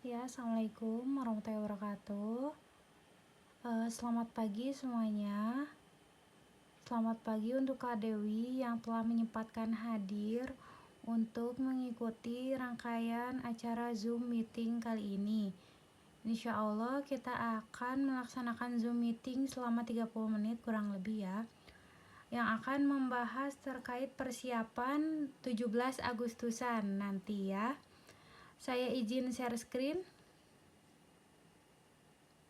Ya, Assalamualaikum warahmatullahi wabarakatuh. Selamat pagi semuanya. Selamat pagi untuk Kak Dewi yang telah menyempatkan hadir untuk mengikuti rangkaian acara Zoom meeting kali ini. Insya Allah kita akan melaksanakan Zoom meeting selama 30 menit kurang lebih ya, yang akan membahas terkait persiapan 17 Agustusan nanti ya. Saya izin share screen.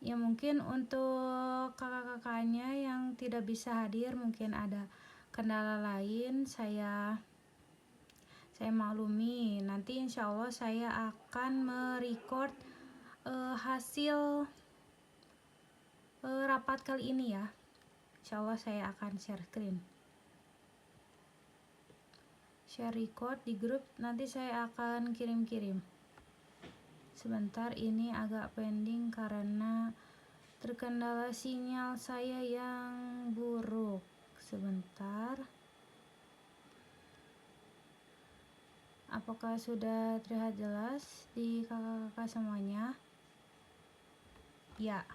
Ya, mungkin untuk kakak-kakaknya yang tidak bisa hadir, mungkin ada kendala lain, saya maklumi. Nanti insya Allah saya akan merecord hasil rapat kali ini ya. Insya Allah saya akan share screen, share record di grup, nanti saya akan kirim-kirim. Sebentar, ini agak pending karena terkendala sinyal saya yang buruk. Sebentar. Apakah sudah terlihat jelas di kakak-kakak semuanya? Ya.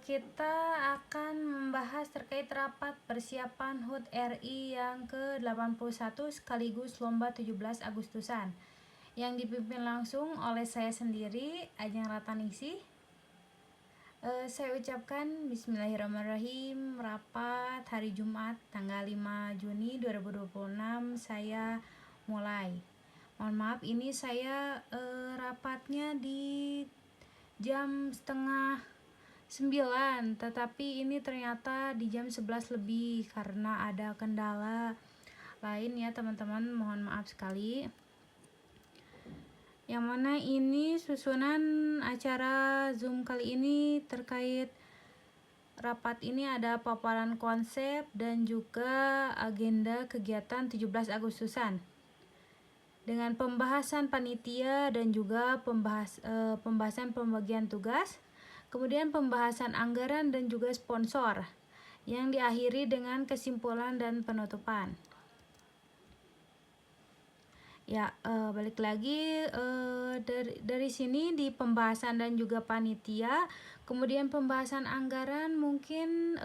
Kita akan membahas terkait rapat persiapan HUT RI yang ke-81 sekaligus lomba 17 Agustusan yang dipimpin langsung oleh saya sendiri, Ajeng Ratningsih. Saya ucapkan Bismillahirrahmanirrahim. Rapat hari Jumat tanggal 5 Juni 2026 saya mulai. Mohon maaf, ini saya rapatnya di jam setengah 9, tetapi ini ternyata di jam 11 lebih karena ada kendala lain ya teman-teman, mohon maaf sekali. Yang mana ini susunan acara Zoom kali ini terkait rapat ini ada paparan konsep dan juga agenda kegiatan 17 Agustusan dengan pembahasan panitia dan juga pembahasan pembagian tugas, kemudian pembahasan anggaran dan juga sponsor yang diakhiri dengan kesimpulan dan penutupan. Ya, balik lagi dari sini di pembahasan dan juga panitia, kemudian pembahasan anggaran mungkin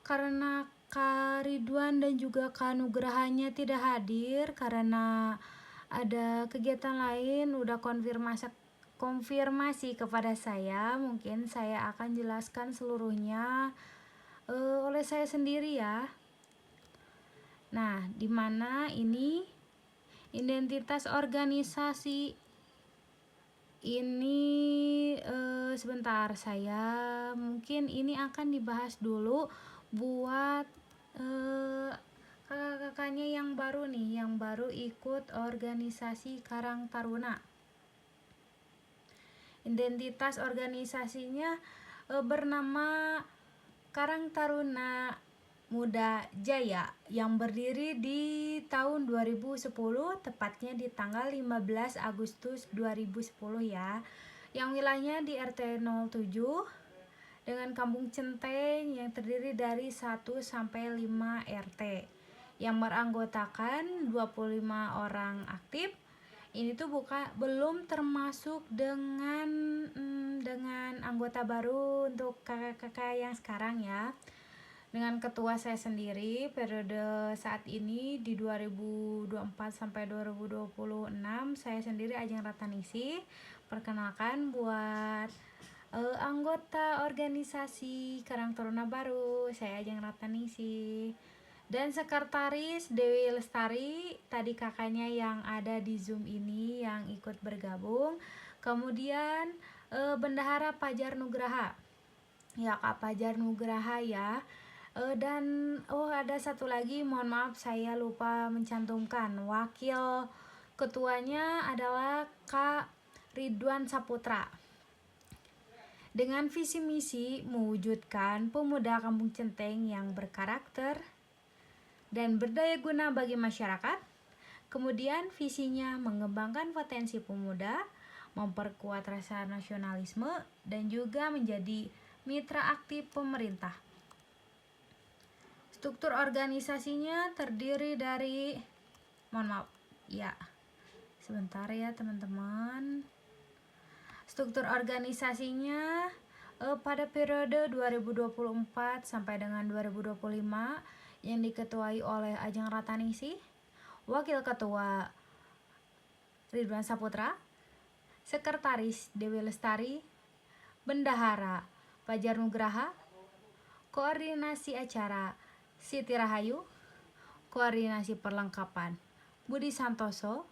karena Kak Ridwan dan juga Kak Nugrahannya tidak hadir karena ada kegiatan lain, udah konfirmasi kepada saya, mungkin saya akan jelaskan seluruhnya oleh saya sendiri ya. Nah, dimana ini identitas organisasi ini sebentar, saya mungkin ini akan dibahas dulu buat kakak-kakaknya yang baru nih, yang baru ikut organisasi Karang Taruna. Identitas organisasinya bernama Karang Taruna Muda Jaya yang berdiri di tahun 2010, tepatnya di tanggal 15 Agustus 2010 ya. Yang wilayahnya di RT 07 dengan Kampung Centeng yang terdiri dari 1 sampai 5 RT yang beranggotakan 25 orang aktif. Ini tuh belum termasuk dengan anggota baru untuk kakak-kakak yang sekarang ya. Dengan ketua saya sendiri periode saat ini di 2024 sampai 2026, saya sendiri Ajeng Ratningsih. Perkenalkan buat anggota organisasi Karang Taruna baru, saya Ajeng Ratningsih. Dan sekretaris Dewi Lestari, tadi kakaknya yang ada di Zoom ini yang ikut bergabung. Kemudian Bendahara Pajar Nugraha. Ya, Kak Pajar Nugraha ya. Dan ada satu lagi, mohon maaf saya lupa mencantumkan, wakil ketuanya adalah Kak Ridwan Saputra. Dengan visi misi mewujudkan pemuda Kampung Centeng yang berkarakter dan berdaya guna bagi masyarakat. Kemudian visinya mengembangkan potensi pemuda, memperkuat rasa nasionalisme, dan juga menjadi mitra aktif pemerintah. Struktur organisasinya terdiri dari, mohon maaf, ya, Sebentar ya teman-teman. Struktur organisasinya pada periode 2024 sampai dengan 2025 yang diketuai oleh Ajeng Ratanisi, Wakil Ketua Ridwan Saputra, Sekretaris Dewi Lestari, Bendahara Fajar Nugraha, Koordinasi Acara Siti Rahayu, Koordinasi Perlengkapan Budi Santoso,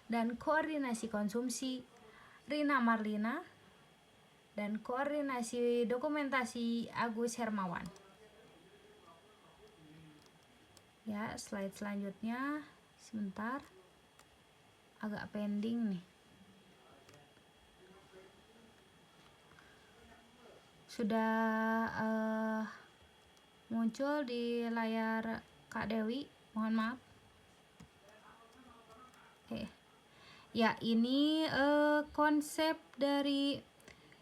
dan Koordinasi Konsumsi Rina Marlina, dan Koordinasi Dokumentasi Agus Hermawan. Ya, slide selanjutnya sebentar, agak pending nih. Sudah muncul di layar Kak Dewi, mohon maaf. Ya, ini konsep dari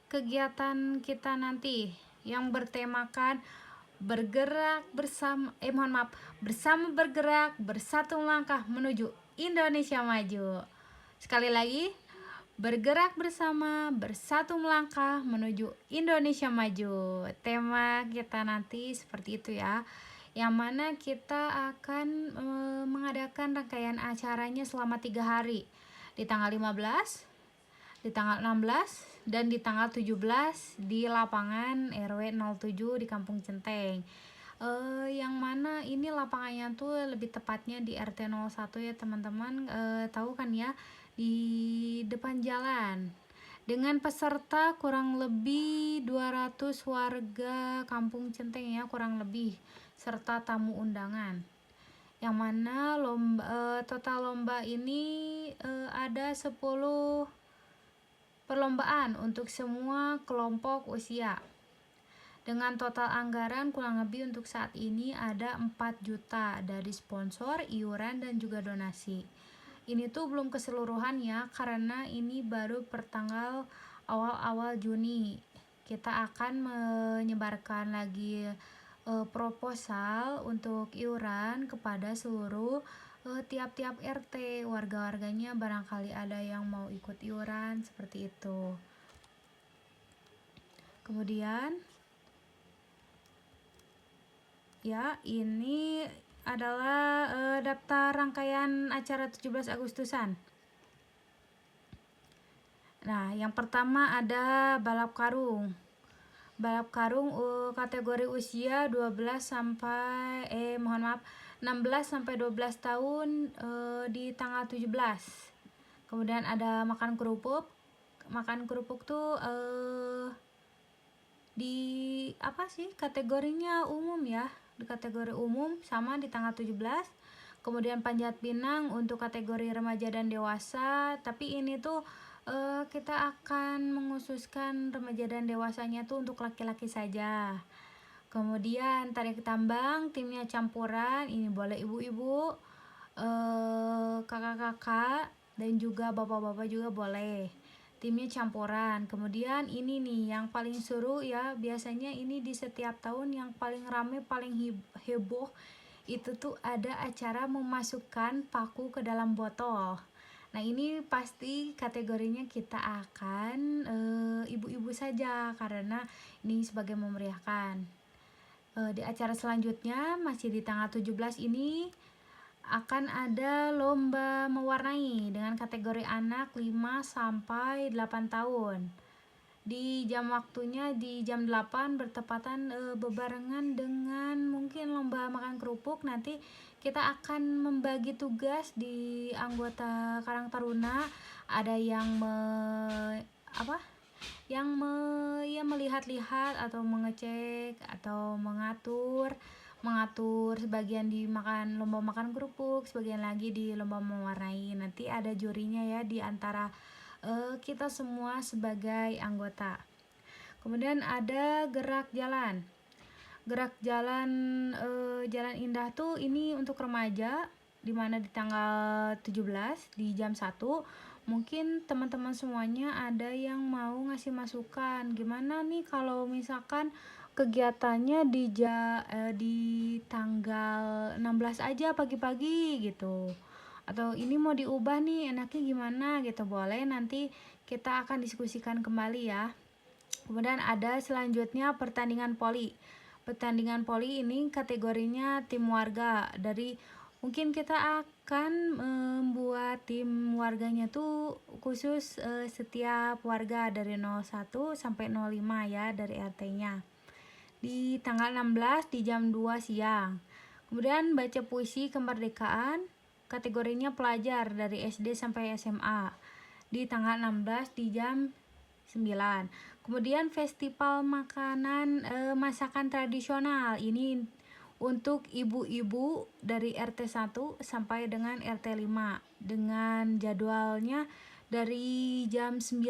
kegiatan kita nanti yang bertemakan bersama bergerak, bersatu melangkah menuju Indonesia maju. Sekali lagi, bergerak bersama, bersatu melangkah menuju Indonesia maju. Tema kita nanti seperti itu ya, yang mana kita akan mengadakan rangkaian acaranya selama 3 hari, di tanggal 15, di tanggal 16, dan di tanggal 17 di lapangan RW 07 di Kampung Centeng. Yang mana ini lapangannya tuh lebih tepatnya di RT 01 ya teman-teman. Tahu kan ya, di depan jalan, dengan peserta kurang lebih 200 warga Kampung Centeng ya, kurang lebih, serta tamu undangan. Yang mana total lomba ini ada 10 perlombaan untuk semua kelompok usia, dengan total anggaran kurang lebih untuk saat ini ada 4 juta dari sponsor, iuran, dan juga donasi. Ini tuh belum keseluruhan ya, karena ini baru pertanggal awal Juni. Kita akan menyebarkan lagi proposal untuk iuran kepada seluruh tiap-tiap RT, warga-warganya barangkali ada yang mau ikut iuran, seperti itu. Kemudian ya, ini adalah daftar rangkaian acara 17 Agustusan. Nah, yang pertama ada balap karung. Balap karung kategori usia 16 sampai 12 tahun di tanggal 17. Kemudian ada makan kerupuk. Makan kerupuk tuh di kategorinya umum ya, di kategori umum sama di tanggal 17. Kemudian panjat pinang untuk kategori remaja dan dewasa, tapi ini tuh kita akan mengkhususkan remaja dan dewasanya tuh untuk laki-laki saja. Kemudian tarik tambang, timnya campuran, ini boleh ibu-ibu, kakak-kakak, dan juga bapak-bapak juga boleh. Timnya campuran. Kemudian ini nih yang paling seru ya, biasanya ini di setiap tahun yang paling rame, paling heboh itu tuh ada acara memasukkan paku ke dalam botol. Nah, ini pasti kategorinya kita akan ibu-ibu saja, karena ini sebagai memeriahkan. Di acara selanjutnya masih di tanggal 17 ini akan ada lomba mewarnai dengan kategori anak 5 sampai 8 tahun. Di jam waktunya di jam 8 bertepatan bebarengan dengan mungkin lomba makan kerupuk. Nanti kita akan membagi tugas di anggota Karang Taruna. Ada yang melihat-lihat atau mengecek atau mengatur sebagian di lomba makan kerupuk, sebagian lagi di lomba mewarnai. Nanti ada jurinya ya di antara kita semua sebagai anggota. Kemudian ada gerak jalan. Gerak jalan Jalan Indah tuh ini untuk remaja, dimana di tanggal 17 di jam 1. Mungkin teman-teman semuanya ada yang mau ngasih masukan, gimana nih kalau misalkan kegiatannya di tanggal 16 aja pagi-pagi gitu, atau ini mau diubah nih enaknya gimana gitu, boleh nanti kita akan diskusikan kembali ya. Kemudian ada selanjutnya pertandingan poli. Pertandingan poli ini kategorinya tim warga. Dari mungkin kita akan membuat tim warganya tuh khusus setiap warga dari 01 sampai 05 ya, dari RT-nya. Di tanggal 16 di jam 2 siang. Kemudian baca puisi kemerdekaan, kategorinya pelajar dari SD sampai SMA. Di tanggal 16 di jam 9. Kemudian festival makanan masakan tradisional. Ini untuk ibu-ibu dari RT 1 sampai dengan RT 5 dengan jadwalnya dari jam 9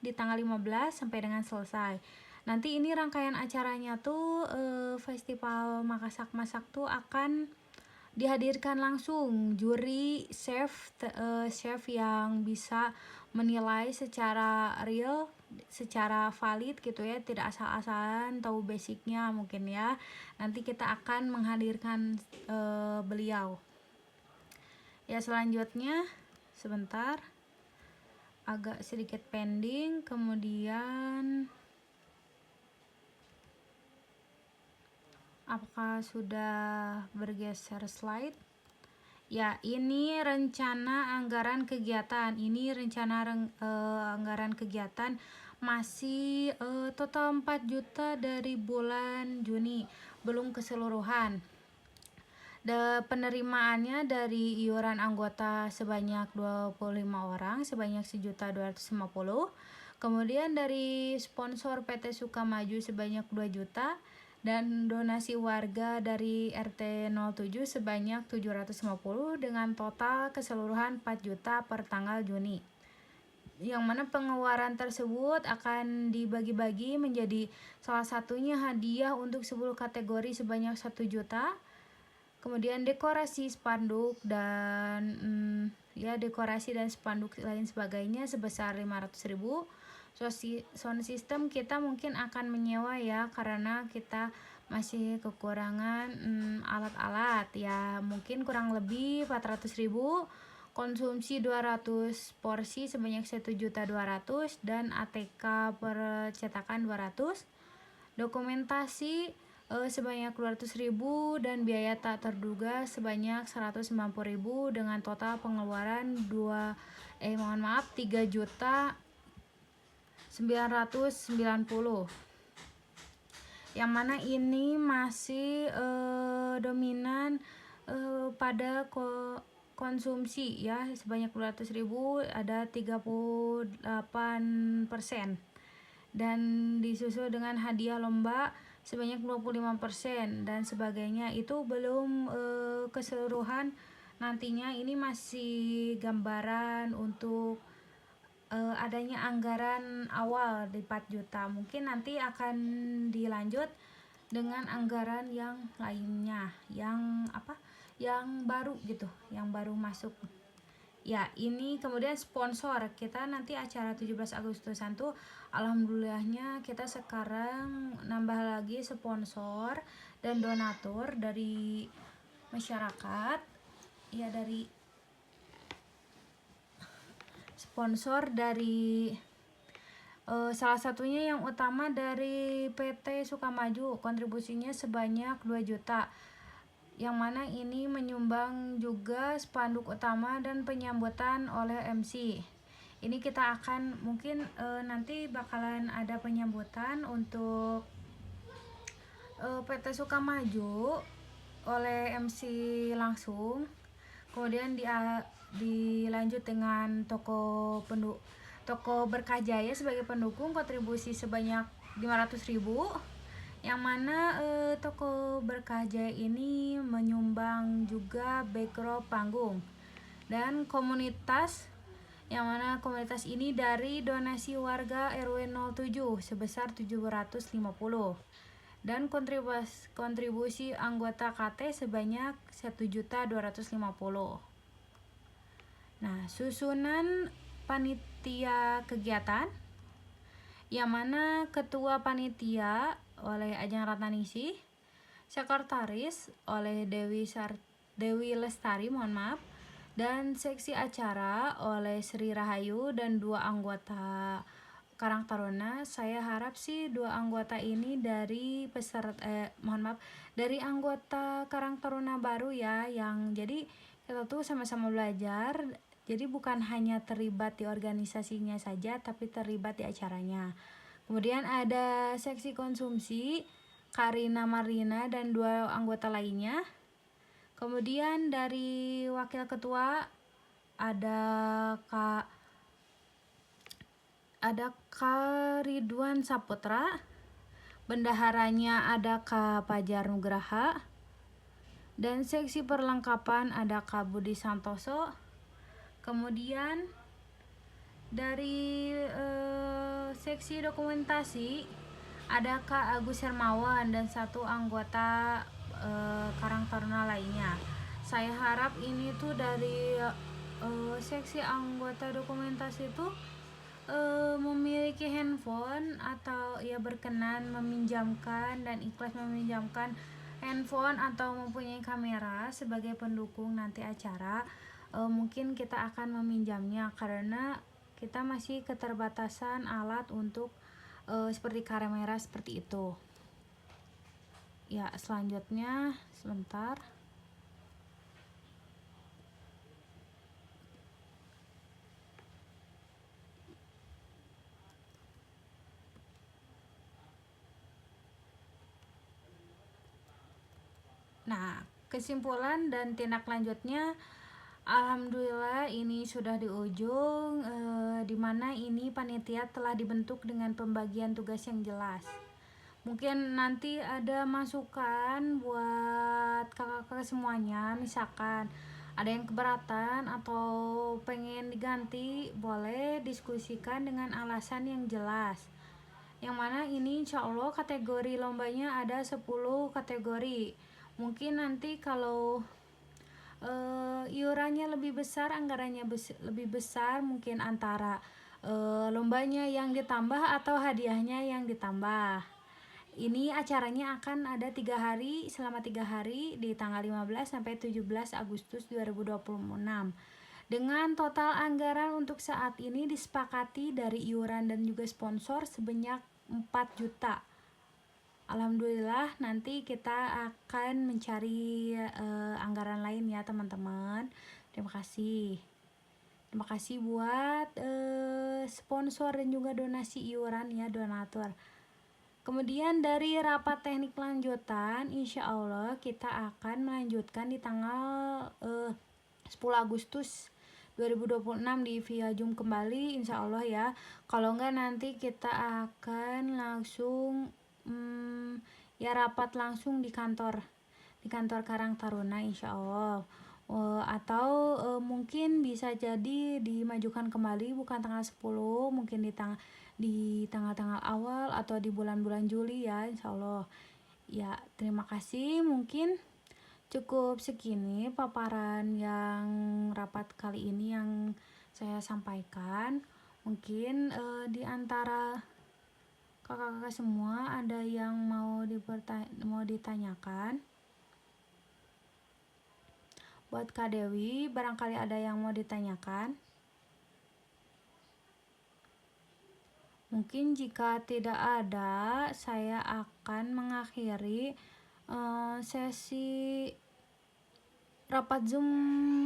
di tanggal 15 sampai dengan selesai. Nanti ini rangkaian acaranya tuh festival masak-masak tuh akan dihadirkan langsung juri chef yang bisa menilai secara real, secara valid gitu ya, tidak asal-asalan, tahu basicnya mungkin ya. Nanti kita akan menghadirkan beliau. Ya, selanjutnya sebentar, agak sedikit pending. Kemudian apakah sudah bergeser slide? Ya, ini rencana anggaran kegiatan. Ini rencana anggaran kegiatan masih total 4 juta dari bulan Juni, belum keseluruhan. Penerimaannya dari iuran anggota sebanyak 25 orang, sebanyak 1.250.000. Kemudian dari sponsor PT Sukamaju sebanyak 2 juta. Dan donasi warga dari RT 07 sebanyak 750 dengan total keseluruhan 4 juta per tanggal Juni. Yang mana pengeluaran tersebut akan dibagi-bagi menjadi salah satunya hadiah untuk 10 kategori sebanyak 1 juta. Kemudian dekorasi spanduk dan dekorasi dan spanduk lain sebagainya sebesar 500.000. Sound system kita mungkin akan menyewa ya, karena kita masih kekurangan alat-alat ya, mungkin kurang lebih 400.000. Konsumsi 200 porsi sebanyak 1.200.000 dan ATK percetakan 200. Dokumentasi sebanyak 200.000 dan biaya tak terduga sebanyak 190.000 dengan total pengeluaran 3.990.000. Yang mana ini masih dominan pada konsumsi ya, sebanyak 200.000 ada 38%, dan disusul dengan hadiah lomba sebanyak 25% dan sebagainya. Itu belum keseluruhan, nantinya ini masih gambaran untuk adanya anggaran awal di 4 juta. Mungkin nanti akan dilanjut dengan anggaran yang lainnya, yang baru gitu, yang baru masuk. Ya, ini kemudian sponsor. Kita nanti acara 17 Agustusan tuh alhamdulillahnya kita sekarang nambah lagi sponsor dan donatur dari masyarakat. Ya, dari sponsor dari salah satunya yang utama dari PT Sukamaju, kontribusinya sebanyak 2 juta. Yang mana ini menyumbang juga spanduk utama dan penyambutan oleh MC. Ini kita akan mungkin nanti bakalan ada penyambutan untuk PT Sukamaju oleh MC langsung. Kemudian dilanjut dengan toko Berkah Jaya sebagai pendukung, kontribusi sebanyak 500.000. Yang mana toko Berkah Jaya ini menyumbang juga backdrop panggung dan komunitas, yang mana komunitas ini dari donasi warga RW 07 sebesar 750 dan kontribusi anggota KT sebanyak 1.250.000. Nah, susunan panitia kegiatan, yang mana ketua panitia oleh Ajeng Ratnaningsih, sekretaris oleh Dewi Lestari, dan seksi acara oleh Sri Rahayu dan 2 anggota Karang Taruna. Saya harap sih 2 anggota ini dari dari anggota Karang Taruna baru ya, yang jadi kita tuh sama-sama belajar. Jadi bukan hanya terlibat di organisasinya saja, tapi terlibat di acaranya. Kemudian ada seksi konsumsi, Karina Marlina dan 2 anggota lainnya. Kemudian dari wakil ketua ada Kak Ridwan Saputra, bendaharanya ada Kak Pajar Nugraha, dan seksi perlengkapan ada Kak Budi Santoso. Kemudian dari seksi dokumentasi ada Kak Agus Hermawan dan 1 anggota Karang Taruna lainnya. Saya harap ini tuh dari seksi anggota dokumentasi itu memiliki handphone atau ia berkenan meminjamkan dan ikhlas meminjamkan handphone atau mempunyai kamera sebagai pendukung nanti acara. Mungkin kita akan meminjamnya karena kita masih keterbatasan alat untuk seperti kamera seperti itu. Ya, selanjutnya sebentar. Nah, kesimpulan dan tindak lanjutnya, alhamdulillah ini sudah di ujung, dimana ini panitia telah dibentuk dengan pembagian tugas yang jelas. Mungkin nanti ada masukan buat kakak-kakak semuanya, misalkan ada yang keberatan atau pengen diganti, boleh diskusikan dengan alasan yang jelas. Yang mana ini insya Allah kategori lombanya ada 10 kategori. Mungkin nanti kalau iurannya lebih besar, anggarannya lebih besar, mungkin antara lombanya yang ditambah atau hadiahnya yang ditambah. Ini acaranya akan ada 3 hari, selama 3 hari di tanggal 15 sampai 17 Agustus 2026. Dengan total anggaran untuk saat ini disepakati dari iuran dan juga sponsor sebanyak 4 juta. Alhamdulillah nanti kita akan mencari anggaran lain ya teman-teman. Terima kasih. Terima kasih buat sponsor dan juga donasi iuran ya, donatur. Kemudian dari rapat teknik lanjutan, insya Allah kita akan melanjutkan di tanggal 10 Agustus 2026 di via Zoom kembali, insya Allah ya. Kalau enggak nanti kita akan langsung ya rapat langsung di kantor Karang Taruna, insya Allah. Atau mungkin bisa jadi dimajukan kembali, bukan tanggal 10, mungkin di tanggal-tanggal awal atau di bulan-bulan Juli ya, insya Allah ya. Terima kasih, mungkin cukup segini paparan yang rapat kali ini yang saya sampaikan. Mungkin di antara kakak-kakak semua ada yang mau ditanyakan. Buat Kak Dewi, barangkali ada yang mau ditanyakan. Mungkin jika tidak ada, saya akan mengakhiri sesi rapat Zoom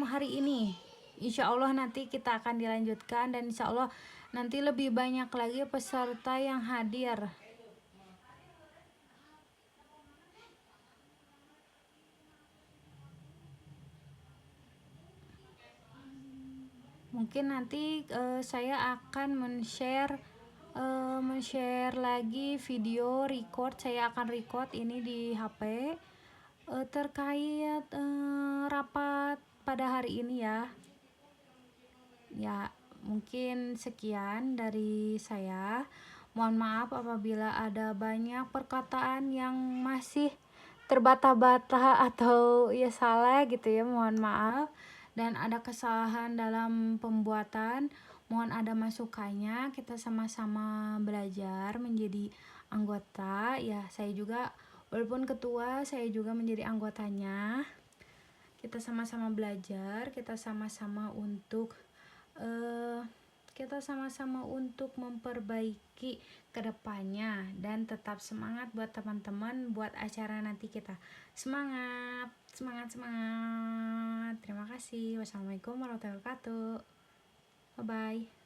hari ini. Insya Allah nanti kita akan dilanjutkan dan insya Allah nanti lebih banyak lagi peserta yang hadir. Mungkin nanti saya akan men-share lagi video record. Saya akan record ini di HP terkait rapat pada hari ini ya. Ya, mungkin sekian dari saya. Mohon maaf apabila ada banyak perkataan yang masih terbata-bata atau ya salah gitu ya, mohon maaf. Dan ada kesalahan dalam pembuatan, mohon ada masukannya. Kita sama-sama belajar menjadi anggota ya. Saya juga walaupun ketua, saya juga menjadi anggotanya. kita sama-sama belajar, kita sama-sama untuk memperbaiki kedepannya, dan tetap semangat buat teman-teman buat acara nanti kita. Semangat, semangat, semangat. Terima kasih. Wassalamualaikum warahmatullahi wabarakatuh. Bye bye.